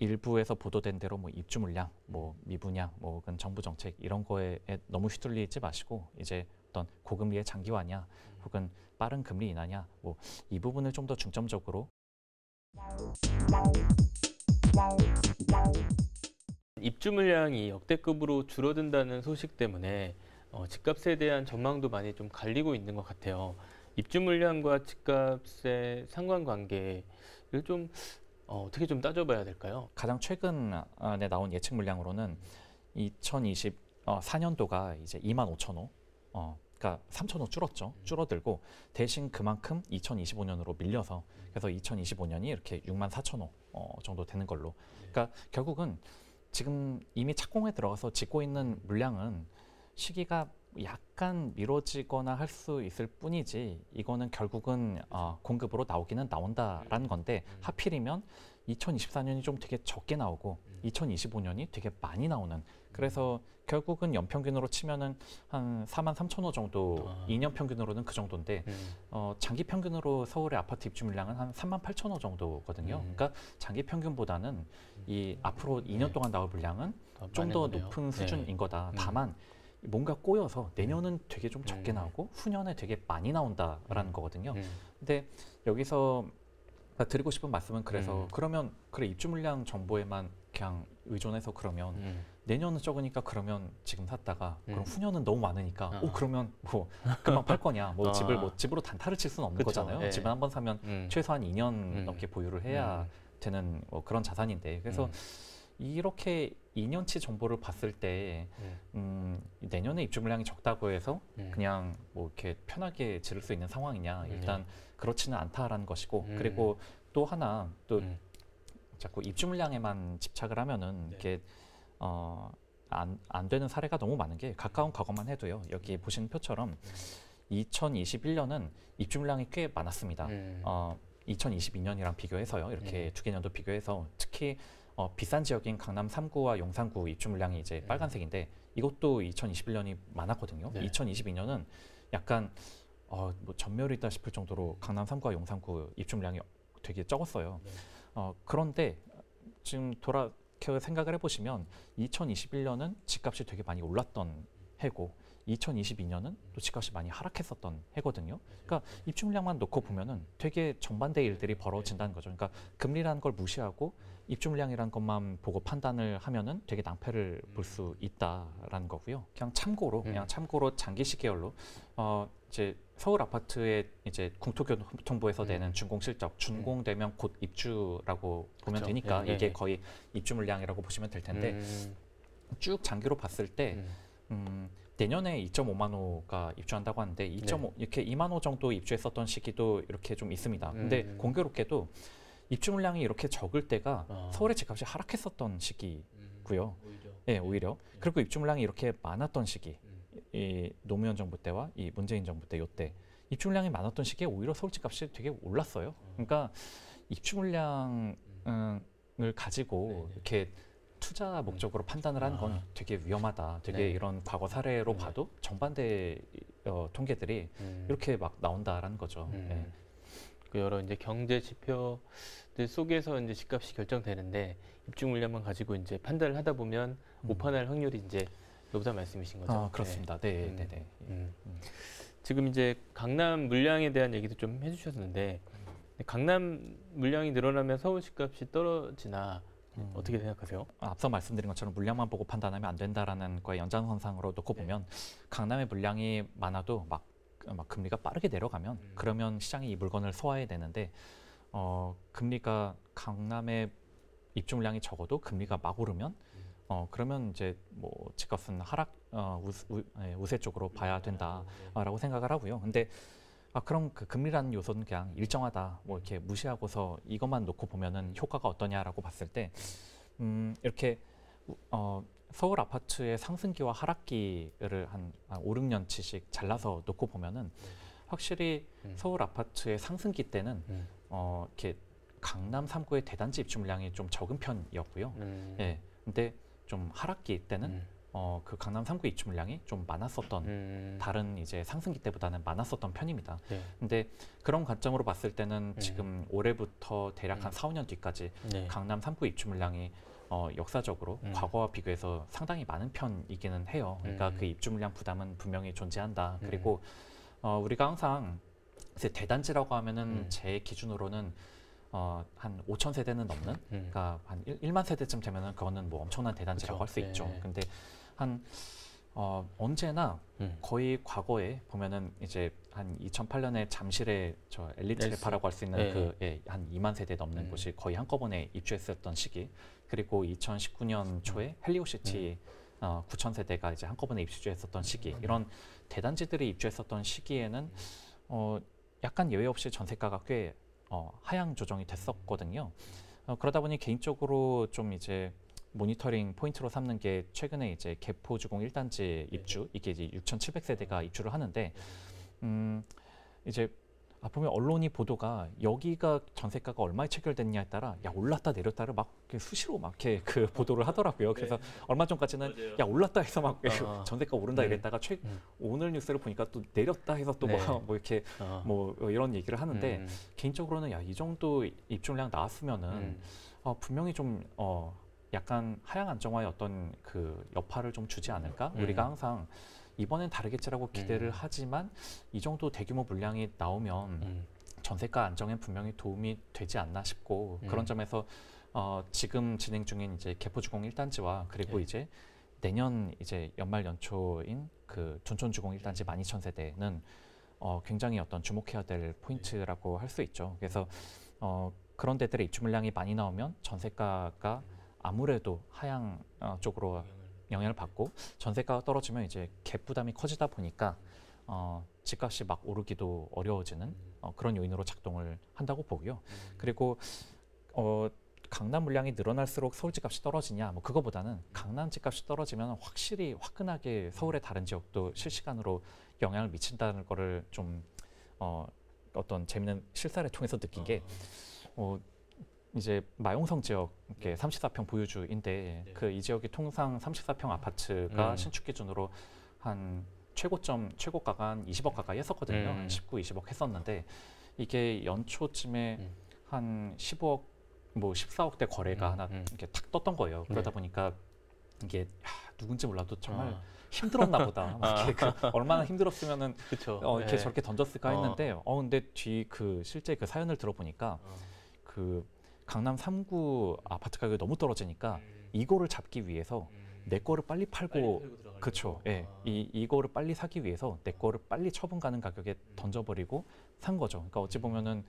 일부에서 보도된 대로 뭐 입주 물량, 뭐 미분양, 뭐 혹은 정부 정책 이런 거에 너무 휘둘리지 마시고 이제 어떤 고금리의 장기화냐, 혹은 빠른 금리 인하냐, 뭐 이 부분을 좀 더 중점적으로. 입주 물량이 역대급으로 줄어든다는 소식 때문에 집값에 대한 전망도 많이 좀 갈리고 있는 것 같아요. 입주 물량과 집값의 상관관계를 좀 어떻게 좀 따져봐야 될까요? 가장 최근에 나온 예측 물량으로는 2024년도가 이제 25,000호, 그러니까 3,000호 줄었죠. 줄어들고 대신 그만큼 2025년으로 밀려서 그래서 2025년이 이렇게 64,000호 정도 되는 걸로. 그러니까 결국은 지금 이미 착공에 들어가서 짓고 있는 물량은 시기가 약간 미뤄지거나 할 수 있을 뿐이지 이거는 결국은 공급으로 나오기는 나온다라는 건데, 하필이면 2024년이 좀 되게 적게 나오고 2025년이 되게 많이 나오는, 그래서 결국은 연평균으로 치면은 한 43,000호 정도, 2년 평균으로는 그 정도인데 장기 평균으로 서울의 아파트 입주 물량은 한 38,000호 정도거든요. 그러니까 장기 평균보다는 이 앞으로 2년 동안 나올 물량은 좀 더 높은 수준인 거다. 다만 뭔가 꼬여서 내년은 되게 좀 적게 나오고 후년에 되게 많이 나온다라는 거거든요. 근데 여기서 드리고 싶은 말씀은, 그래서 그러면 그래 입주 물량 정보에만 그냥 의존해서 그러면 내년은 적으니까 그러면 지금 샀다가 그럼 후년은 너무 많으니까 그러면 뭐 금방 팔 거냐, 뭐 집을 뭐 집으로 단타를 칠 수는 없는 그쵸, 거잖아요. 예. 집을 한번 사면 최소한 2년 넘게 보유를 해야 되는 뭐 그런 자산인데, 그래서 이렇게 2년치 정보를 봤을 때 내년에 입주 물량이 적다고 해서 그냥 뭐 이렇게 편하게 지를 수 있는 상황이냐, 일단 그렇지는 않다라는 것이고, 그리고 또 하나 또 자꾸 입주 물량에만 집착을 하면은 이렇게 안 되는 사례가 너무 많은 게, 가까운 과거만 해도요. 여기 보시는 표처럼 2021년은 입주 물량이 꽤 많았습니다. 2022년이랑 비교해서요. 이렇게 두 개년도 비교해서 특히 비싼 지역인 강남 3구와 용산구 입주 물량이 이제 빨간색인데, 이것도 2021년이 많았거든요. 2022년은 약간 뭐 전멸이다 싶을 정도로 강남 3구와 용산구 입주 물량이 되게 적었어요. 그런데 지금 돌아켜 생각을 해보시면 2021년은 집값이 되게 많이 올랐던 해고 2022년은 또 집값이 많이 하락했었던 해거든요. 그러니까 입주 물량만 놓고 보면은 되게 정반대의 일들이 벌어진다는 거죠. 그러니까 금리라는 걸 무시하고 입주 물량이라는 것만 보고 판단을 하면은 되게 낭패를 볼 수 있다라는 거고요. 그냥 참고로 장기식 계열로 이제 서울 아파트의 이제 국토교통부에서 내는 준공 실적, 준공되면 곧 입주라고 보면 그쵸. 되니까 이게 거의 입주 물량이라고 보시면 될 텐데, 쭉 장기로 봤을 때 내년에 2.5만 호가 입주한다고 하는데 2.5 이렇게 2만 호 정도 입주했었던 시기도 이렇게 좀 있습니다. 근데 공교롭게도 입주 물량이 이렇게 적을 때가 서울의 집값이 하락했었던 시기고요. 네, 오히려. 그리고 입주 물량이 이렇게 많았던 시기, 이 노무현 정부 때와 이 문재인 정부 때, 요때 입주 물량이 많았던 시기에 오히려 서울 집값이 되게 올랐어요. 그러니까 입주 물량을 가지고 이렇게 투자 목적으로 판단을 하는 건 되게 위험하다. 되게 이런 과거 사례로 봐도 정반대 통계들이 이렇게 막 나온다라는 거죠. 그 여러 이제 경제 지표들 속에서 이제 집값이 결정되는데, 입주 물량만 가지고 이제 판단을 하다 보면 오판할 확률이 이제 높다 말씀이신 거죠? 그렇습니다. 네. 지금 이제 강남 물량에 대한 얘기도 좀 해주셨는데, 강남 물량이 늘어나면 서울 집값이 떨어지나 어떻게 생각하세요? 앞서 말씀드린 것처럼 물량만 보고 판단하면 안 된다라는 거의 연장선상으로 놓고 보면, 강남의 물량이 많아도 막 금리가 빠르게 내려가면 그러면 시장이 이 물건을 소화해야 되는데, 금리가 강남의 입주 물량이 적어도 금리가 막 오르면 그러면 이제 뭐 집값은 하락 우세 쪽으로 봐야 된다라고 생각을 하고요. 근데 그럼 그 금리라는 요소는 그냥 일정하다, 뭐 이렇게 무시하고서 이것만 놓고 보면은 효과가 어떠냐라고 봤을 때, 이렇게 서울 아파트의 상승기와 하락기를 한 5, 6년치씩 잘라서 놓고 보면은 확실히 서울 아파트의 상승기 때는 이렇게 강남 3구의 대단지 입주 물량이 좀 적은 편이었고요. 예, 근데 좀 하락기 때는 그 강남 3구 입주 물량이 좀 많았었던 다른 이제 상승기 때보다는 많았었던 편입니다. 네. 근데 그런 관점으로 봤을 때는 음. 지금 올해부터 대략 한 4, 5년 뒤까지 네. 강남 3구 입주 물량이 역사적으로 과거와 비교해서 상당히 많은 편이기는 해요. 그러니까 그 입주 물량 부담은 분명히 존재한다. 그리고 우리가 항상 이제 대단지라고 하면은 제 기준으로는 한 5천 세대는 넘는, 그러니까 한 1만 세대쯤 되면은 그거는 뭐 엄청난 대단지라고 할 수 네. 있죠. 근데 한 언제나 거의 과거에 보면은 이제 한 2008년에 잠실에 저 엘리트레파라고 할 수 있는 네. 그 한 2만 세대 넘는 곳이 거의 한꺼번에 입주했었던 시기, 그리고 2019년 초에 헬리오시티 9천 세대가 이제 한꺼번에 입주했었던 시기, 이런 대단지들이 입주했었던 시기에는 약간 예외 없이 전세가가 꽤 하향 조정이 됐었거든요. 그러다 보니 개인적으로 좀 이제 모니터링 포인트로 삼는 게 최근에 이제 개포주공 1단지 입주, 이게 이제 6,700세대가 입주를 하는데 이제 보면 언론이 보도가 여기가 전세가가 얼마에 체결됐냐에 따라 야 올랐다 내렸다를 막 수시로 막 이렇게 그 보도를 하더라고요. 그래서 얼마 전까지는 맞아요. 야 올랐다 해서 막 전세가 오른다 이랬다가 오늘 뉴스를 보니까 또 내렸다 해서 또 뭐 이렇게 뭐 이런 얘기를 하는데 개인적으로는 야 이 정도 입주량 나왔으면은 분명히 좀 약간 하향 안정화의 어떤 그 여파를 좀 주지 않을까? 우리가 항상 이번엔 다르겠지라고 기대를 하지만 이 정도 대규모 물량이 나오면 전세가 안정에 분명히 도움이 되지 않나 싶고, 그런 점에서 지금 진행 중인 이제 개포주공 1단지와 그리고 이제 내년 이제 연말 연초인 그 둔촌주공 1단지 12,000세대는 굉장히 어떤 주목해야 될 포인트라고 할 수 있죠. 그래서 그런 데들의 입주 물량이 많이 나오면 전세가가 아무래도 하향 쪽으로 영향을 받고, 전세가가 떨어지면 이제 갭 부담이 커지다 보니까 집값이 막 오르기도 어려워지는 그런 요인으로 작동을 한다고 보고요. 그리고 강남 물량이 늘어날수록 서울 집값이 떨어지냐, 뭐 그거보다는 강남 집값이 떨어지면 확실히 화끈하게 서울의 다른 지역도 실시간으로 영향을 미친다는 거를 좀 어떤 재밌는 실사를 통해서 느낀 게 이제 마용성 지역 34평 보유주인데 그 이 지역이 통상 34평 아파트가 신축 기준으로 한 최고가가 한 20억 가까이 했었거든요. 한 19, 20억 했었는데 이게 연초쯤에 한 15억, 뭐 14억대 거래가 하나 이렇게 탁 떴던 거예요. 그러다 보니까 이게 누군지 몰라도 정말 힘들었나 보다. 이렇게 얼마나 힘들었으면은 이렇게 저렇게 던졌을까 했는데 근데 실제 그 사연을 들어보니까 그 강남 3구 아파트 가격이 너무 떨어지니까 이거를 잡기 위해서 내 거를 빨리 팔고, 그렇죠. 예, 이거를 빨리 사기 위해서 내 거를 빨리 처분 가는 가격에 던져버리고 산 거죠. 그러니까 어찌 보면은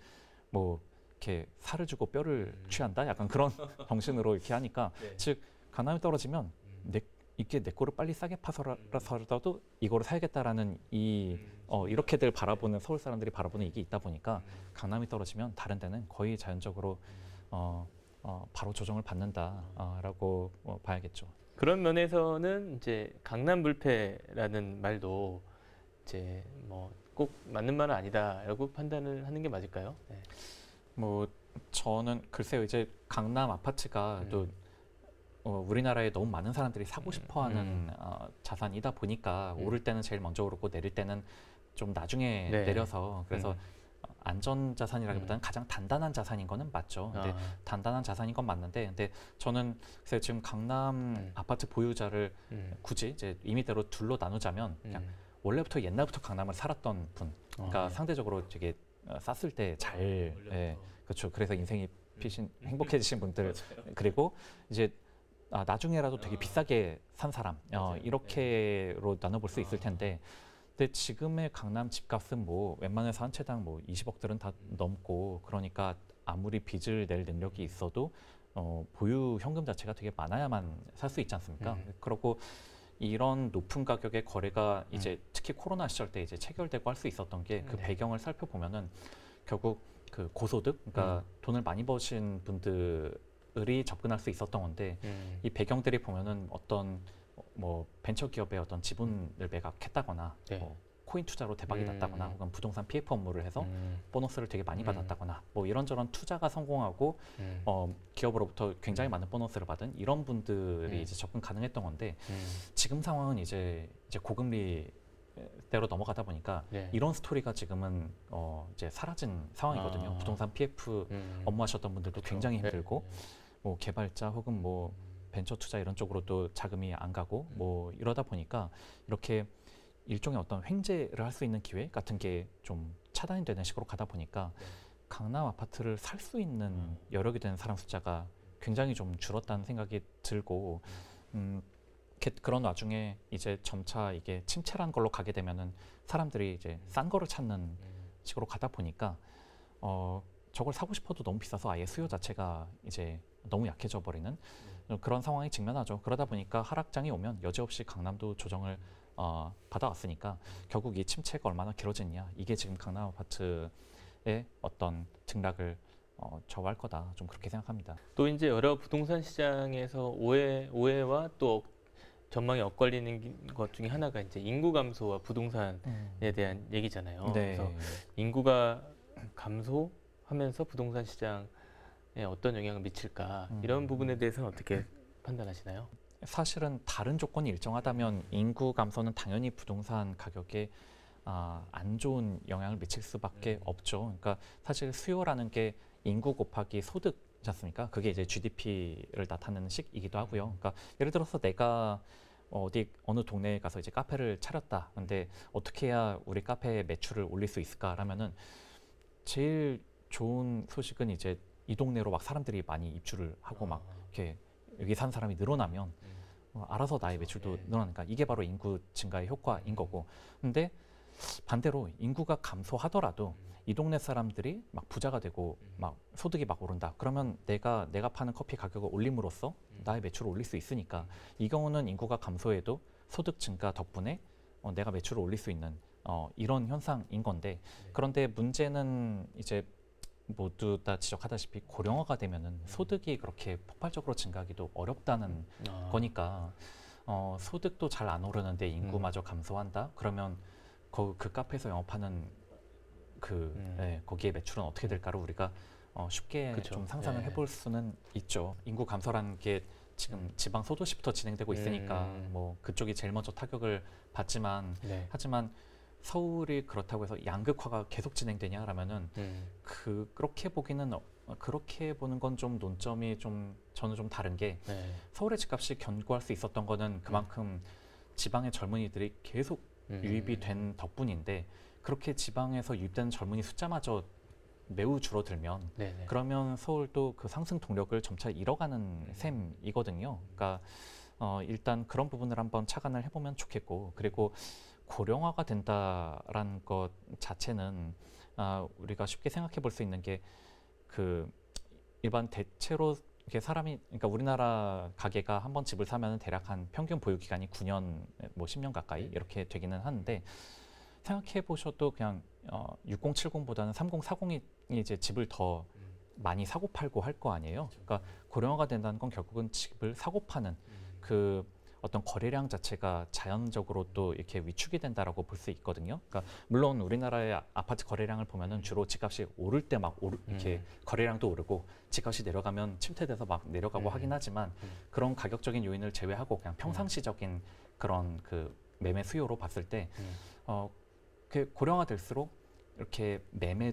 뭐 이렇게 살을 주고 뼈를 취한다, 약간 그런 정신으로 이렇게 하니까 즉 강남이 떨어지면 이게 내 거를 빨리 싸게 파서라도 이거를 사야겠다라는 이렇게들 바라보는, 서울 사람들이 바라보는 이게 있다 보니까 강남이 떨어지면 다른 데는 거의 자연적으로 바로 조정을 받는다라고 봐야겠죠. 그런 면에서는 이제 강남 불패라는 말도 이제 뭐 꼭 맞는 말은 아니다라고 판단을 하는 게 맞을까요? 네. 뭐 저는 글쎄요, 이제 강남 아파트가 또 우리나라에 너무 많은 사람들이 사고 싶어하는 자산이다 보니까 오를 때는 제일 먼저 오르고 내릴 때는 좀 나중에 내려서, 그래서 안전 자산이라기보다는 가장 단단한 자산인 거는 맞죠. 근데 단단한 자산인 건 맞는데, 근데 저는 그래서 지금 강남 아파트 보유자를 굳이 이제 임의대로 둘로 나누자면 그냥 원래부터 옛날부터 강남을 살았던 분, 그러니까 상대적으로 되게 쌌을 때 잘, 그렇죠. 그래서 인생이 행복해지신 분들, 그리고 이제 나중에라도 되게 비싸게 산 사람, 이렇게로 나눠볼 수 있을 텐데, 근데 지금의 강남 집값은 뭐 웬만해서 한 채당 뭐 20억들은 다 넘고, 그러니까 아무리 빚을 낼 능력이 있어도 보유 현금 자체가 되게 많아야만 살 수 있지 않습니까? 그렇고 이런 높은 가격의 거래가 이제 특히 코로나 시절 때 이제 체결되고 할 수 있었던 게 그 배경을 살펴보면은 결국 그 고소득, 그러니까 돈을 많이 버신 분들이 접근할 수 있었던 건데, 이 배경들이 보면은 어떤 뭐 벤처 기업의 어떤 지분을 매각했다거나 코인 투자로 대박이 났다거나 혹은 부동산 PF 업무를 해서 보너스를 되게 많이 받았다거나 뭐 이런저런 투자가 성공하고 기업으로부터 굉장히 많은 보너스를 받은 이런 분들이 이제 접근 가능했던 건데 지금 상황은 이제 고금리 대로 넘어가다 보니까 네. 이런 스토리가 지금은 이제 사라진 상황이거든요. 부동산 PF 업무하셨던 분들도 그렇죠. 굉장히 힘들고 네. 뭐 개발자 혹은 뭐 벤처 투자 이런 쪽으로도 자금이 안 가고 뭐 이러다 보니까 이렇게 일종의 어떤 횡재를 할 수 있는 기회 같은 게 좀 차단이 되는 식으로 가다 보니까 강남 아파트를 살 수 있는 여력이 되는 사람 숫자가 굉장히 좀 줄었다는 생각이 들고 그런 와중에 이제 점차 이게 침체란 걸로 가게 되면은 사람들이 이제 싼 거를 찾는 식으로 가다 보니까 저걸 사고 싶어도 너무 비싸서 아예 수요 자체가 이제 너무 약해져 버리는 그런 상황에 직면하죠. 그러다 보니까 하락장이 오면 여지없이 강남도 조정을 받아왔으니까 결국 이 침체가 얼마나 길어지느냐 이게 지금 강남 아파트의 어떤 등락을 좌우할 거다 좀 그렇게 생각합니다. 또 이제 여러 부동산 시장에서 오해와 또 전망이 엇갈리는 것 중에 하나가 이제 인구 감소와 부동산에 대한 얘기잖아요. 네. 그래서 인구가 감소하면서 부동산 시장에 어떤 영향을 미칠까 이런 부분에 대해서는 어떻게 판단하시나요? 사실은 다른 조건이 일정하다면 인구 감소는 당연히 부동산 가격에 안 좋은 영향을 미칠 수밖에 없죠. 그러니까 사실 수요라는 게 인구 곱하기 소득이지 않습니까? 그게 이제 GDP를 나타내는 식이기도 하고요. 그러니까 예를 들어서 내가 어느 동네에 가서 이제 카페를 차렸다. 근데 어떻게 해야 우리 카페의 매출을 올릴 수 있을까라면은 제일 좋은 소식은 이제 이 동네로 막 사람들이 많이 입주를 하고 막 이렇게 여기 산 사람이 늘어나면 알아서 나의 매출도 늘어나니까 이게 바로 인구 증가의 효과인 거고. 근데 반대로 인구가 감소하더라도 이 동네 사람들이 막 부자가 되고 막 소득이 막 오른다. 그러면 내가 파는 커피 가격을 올림으로써 나의 매출을 올릴 수 있으니까 이 경우는 인구가 감소해도 소득 증가 덕분에 내가 매출을 올릴 수 있는 이런 현상인 건데 그런데 문제는 이제 모두 다 지적하다시피 고령화가 되면은 소득이 그렇게 폭발적으로 증가하기도 어렵다는 거니까 소득도 잘 안 오르는데 인구마저 감소한다? 그러면 그 카페에서 영업하는 거기에 매출은 어떻게 될까를 우리가 쉽게 그쵸. 좀 상상을 해볼 수는 있죠. 인구 감소라는 게 지금 지방 소도시부터 진행되고 있으니까 뭐 그쪽이 제일 먼저 타격을 받지만 하지만 서울이 그렇다고 해서 양극화가 계속 진행되냐라면은 그렇게 보는 건 좀 논점이 좀 저는 좀 다른 게 서울의 집값이 견고할 수 있었던 거는 그만큼 지방의 젊은이들이 계속 유입이 된 덕분인데 그렇게 지방에서 유입되는 젊은이 숫자마저 매우 줄어들면 그러면 서울도 그 상승 동력을 점차 잃어가는 셈이거든요. 그러니까 일단 그런 부분을 한번 착안을 해보면 좋겠고 그리고 고령화가 된다라는 것 자체는 우리가 쉽게 생각해 볼 수 있는 게 그 일반 대체로 이렇게 사람이 그러니까 우리나라 가게가 한 번 집을 사면 대략 한 평균 보유 기간이 9년 뭐 10년 가까이 이렇게 되기는 하는데 생각해 보셔도 그냥 6070보다는 3040이 이제 집을 더 많이 사고 팔고 할 거 아니에요. 그러니까 고령화가 된다는 건 결국은 집을 사고 파는 그 어떤 거래량 자체가 자연적으로 또 이렇게 위축이 된다라고 볼 수 있거든요. 그러니까 물론 우리나라의 아파트 거래량을 보면은 주로 집값이 오를 때 막 이렇게 거래량도 오르고 집값이 내려가면 침체돼서 막 내려가고 하긴 하지만 그런 가격적인 요인을 제외하고 그냥 평상시적인 그런 그 매매 수요로 봤을 때 그 고령화될수록 이렇게 매매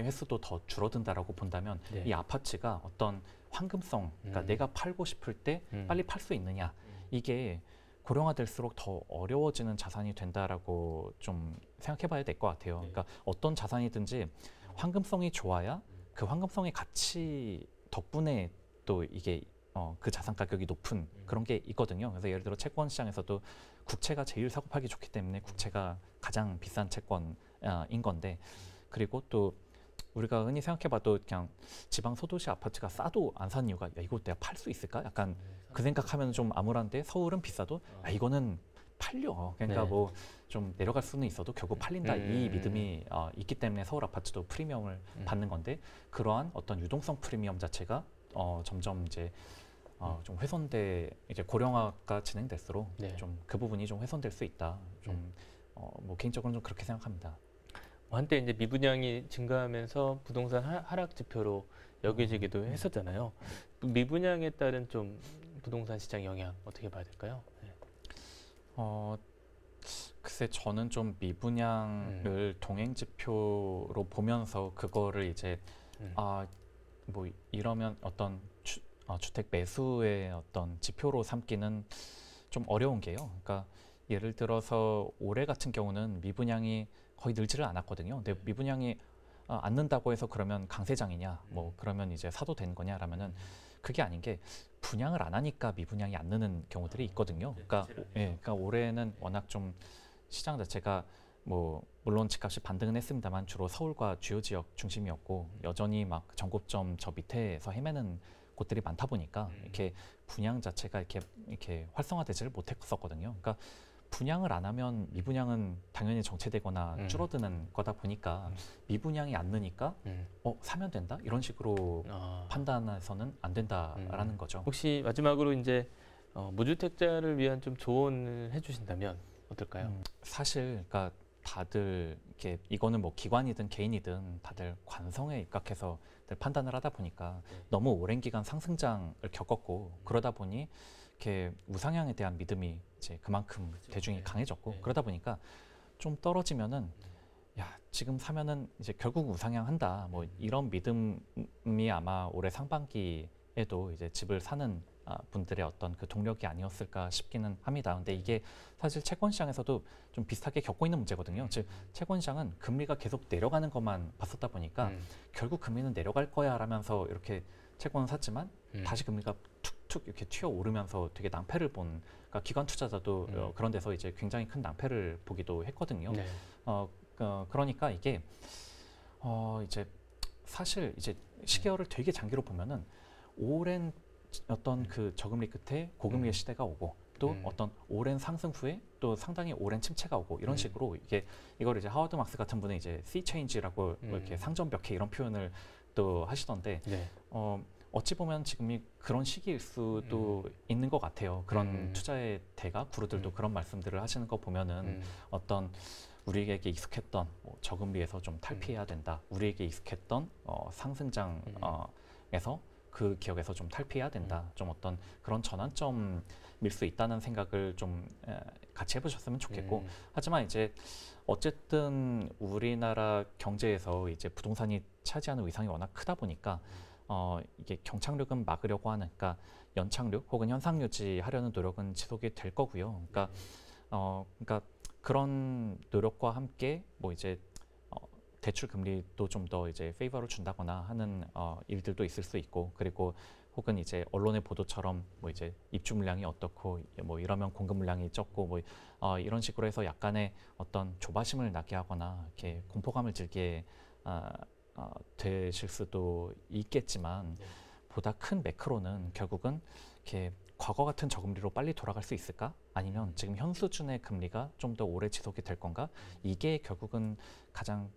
횟수도 더 줄어든다라고 본다면 이 아파트가 어떤 황금성, 그러니까 내가 팔고 싶을 때 빨리 팔 수 있느냐 이게 고령화될수록 더 어려워지는 자산이 된다라고 좀 생각해봐야 될 것 같아요. 그러니까 어떤 자산이든지 황금성이 좋아야 그 황금성의 가치 덕분에 또 이게 그 자산 가격이 높은 그런 게 있거든요. 그래서 예를 들어 채권 시장에서도 국채가 제일 사고 팔기 좋기 때문에 국채가 가장 비싼 채권인 건데 그리고 또 우리가 흔히 생각해봐도 그냥 지방 소도시 아파트가 싸도 안 사는 이유가 야 이거 내가 팔 수 있을까? 약간 그 생각하면 좀 암울한데 서울은 비싸도 이거는 팔려. 그러니까 뭐 좀 내려갈 수는 있어도 결국 팔린다 이 믿음이 있기 때문에 서울 아파트도 프리미엄을 받는 건데 그러한 어떤 유동성 프리미엄 자체가 점점 이제 좀 훼손돼 이제 고령화가 진행될수록 좀 그 부분이 좀 훼손될 수 있다. 좀 뭐 개인적으로는 좀 그렇게 생각합니다. 한때 이제 미분양이 증가하면서 부동산 하락 지표로 여겨지기도 했었잖아요. 미분양에 따른 좀 부동산 시장 영향 어떻게 봐야 될까요? 네. 글쎄 저는 좀 미분양을 동행 지표로 보면서 그거를 이제 뭐 이러면 어떤 주택 매수의 어떤 지표로 삼기는 좀 어려운 게요. 그러니까 예를 들어서 올해 같은 경우는 미분양이 거의 늘지를 않았거든요. 근데 미분양이 안 는다고 해서 그러면 강세장이냐, 뭐 그러면 이제 사도 되는 거냐라면은 그게 아닌 게 분양을 안 하니까 미분양이 안 느는 경우들이 있거든요. 그러니까 그러니까 올해는 워낙 좀 시장 자체가 뭐 물론 집값이 반등은 했습니다만 주로 서울과 주요 지역 중심이었고 여전히 막 전고점 저 밑에서 헤매는 곳들이 많다 보니까 이렇게 분양 자체가 이렇게 활성화되지를 못했었거든요. 그러니까 분양을 안 하면 미분양은 당연히 정체되거나 줄어드는 거다 보니까 미분양이 안 느니까 사면 된다 이런 식으로 판단해서는 안 된다라는 거죠. 혹시 마지막으로 이제 무주택자를 위한 좀 조언을 해주신다면 어떨까요? 사실 그러니까 다들 이렇게 이거는 뭐 기관이든 개인이든 다들 관성에 입각해서 판단을 하다 보니까 너무 오랜 기간 상승장을 겪었고 그러다 보니 이렇게 우상향에 대한 믿음이 이제 그만큼 대중이 강해졌고 그러다 보니까 좀 떨어지면은 야 지금 사면은 이제 결국 우상향 한다 뭐 이런 믿음이 아마 올해 상반기에도 이제 집을 사는 분들의 어떤 그 동력이 아니었을까 싶기는 합니다. 근데 이게 사실 채권 시장에서도 좀 비슷하게 겪고 있는 문제거든요. 즉 채권 시장은 금리가 계속 내려가는 것만 봤었다 보니까 결국 금리는 내려갈 거야 라면서 이렇게 채권을 샀지만 다시 금리가 툭툭 이렇게 튀어 오르면서 되게 낭패를 본 그러니까 기관 투자자도 그런 데서 이제 굉장히 큰 낭패를 보기도 했거든요. 네. 그러니까 이게 이제 사실 이제 시계열을 되게 장기로 보면은 오랜 어떤 그 저금리 끝에 고금리의 시대가 오고 또 어떤 오랜 상승 후에 또 상당히 오랜 침체가 오고 이런 식으로 이걸 이제 하워드 막스 같은 분은 이제 sea change라고 뭐 이렇게 상전벽해 이런 표현을 또 하시던데 네. 어찌 보면 지금이 그런 시기일 수도 있는 것 같아요. 그런 투자의 대가 구루들도 그런 말씀들을 하시는 거 보면은 어떤 우리에게 익숙했던 뭐 저금리에서 좀 탈피해야 된다. 우리에게 익숙했던 상승장에서 그 기억에서 좀 탈피해야 된다. 좀 어떤 그런 전환점일 수 있다는 생각을 좀 같이 해보셨으면 좋겠고 하지만 이제 어쨌든 우리나라 경제에서 이제 부동산이 차지하는 위상이 워낙 크다 보니까 이게 경착륙은 막으려고 하는 그러니까 연착륙 혹은 현상 유지하려는 노력은 지속이 될 거고요. 그러니까 그런 노력과 함께 뭐 이제 대출 금리도 좀 더 이제 페이버를 준다거나 하는 일들도 있을 수 있고 그리고 혹은 이제 언론의 보도처럼 뭐 이제 입주 물량이 어떻고 뭐 이러면 공급 물량이 적고 뭐 이런 식으로 해서 약간의 어떤 조바심을 나게 하거나 이렇게 공포감을 들게 되실 수도 있겠지만 보다 큰 매크로는 결국은 이렇게 과거 같은 저금리로 빨리 돌아갈 수 있을까? 아니면 지금 현 수준의 금리가 좀 더 오래 지속이 될 건가? 이게 결국은 가장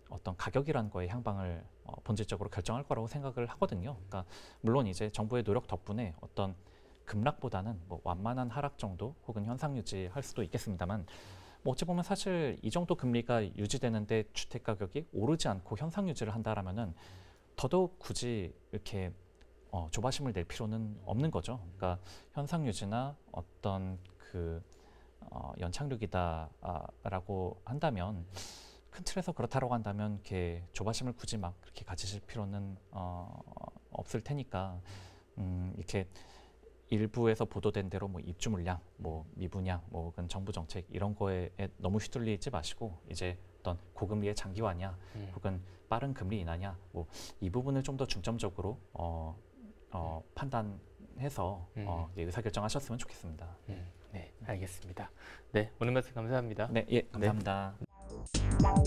어떤 가격이라는 거에 향방을 본질적으로 결정할 거라고 생각을 하거든요. 그러니까 물론 이제 정부의 노력 덕분에 어떤 급락보다는 뭐 완만한 하락 정도 혹은 현상 유지할 수도 있겠습니다만 뭐 어찌 보면 사실 이 정도 금리가 유지되는데 주택 가격이 오르지 않고 현상 유지를 한다라면은 더더욱 굳이 이렇게 조바심을 낼 필요는 없는 거죠. 그러니까 현상 유지나 어떤 그 연착륙이다라고 한다면 큰 틀에서 그렇다라고 한다면 이렇게 조바심을 굳이 막 그렇게 가지실 필요는 없을 테니까 이렇게 일부에서 보도된 대로 뭐 입주 물량, 뭐 미분양, 뭐 혹은 정부 정책 이런 거에 너무 휘둘리지 마시고 이제 어떤 고금리의 장기화냐, 혹은 빠른 금리 인하냐, 뭐 이 부분을 좀 더 중점적으로 판단해서 이제 의사결정하셨으면 좋겠습니다. 네, 알겠습니다. 네, 오늘 말씀 감사합니다. 네, 예, 감사합니다. Wow.